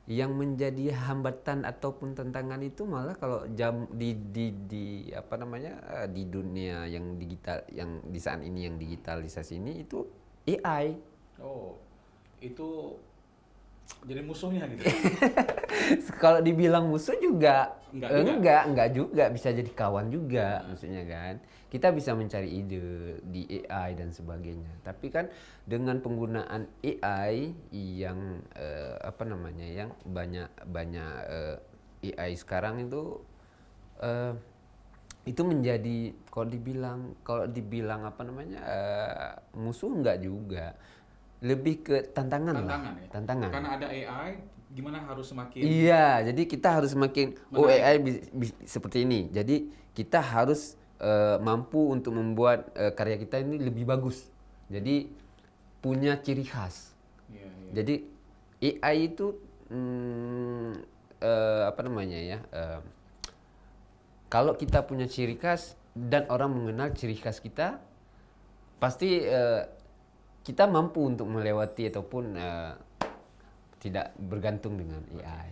Yang menjadi hambatan ataupun tantangan itu malah kalau di apa namanya, di dunia yang digital, yang di saat ini yang digitalisasi ini itu AI. Oh, itu jadi musuhnya gitu. Kalau dibilang musuh juga Enggak juga. enggak juga, bisa jadi kawan juga maksudnya kan. Kita bisa mencari ide di AI dan sebagainya. Tapi kan dengan penggunaan AI yang apa namanya, yang banyak banyak AI sekarang eh, itu menjadi, kalau dibilang apa namanya, musuh enggak juga, lebih ke tantangan lah, Tantangan ya. tantangan. Karena ada AI, gimana harus semakin Iya, jadi kita harus makin menarik. AI seperti ini. Jadi kita harus mampu untuk membuat karya kita ini lebih bagus. Jadi punya ciri khas. Iya, iya. Jadi AI itu apa namanya ya? Kalau kita punya ciri khas dan orang mengenal ciri khas kita, pasti kita mampu untuk melewati ataupun tidak bergantung dengan AI.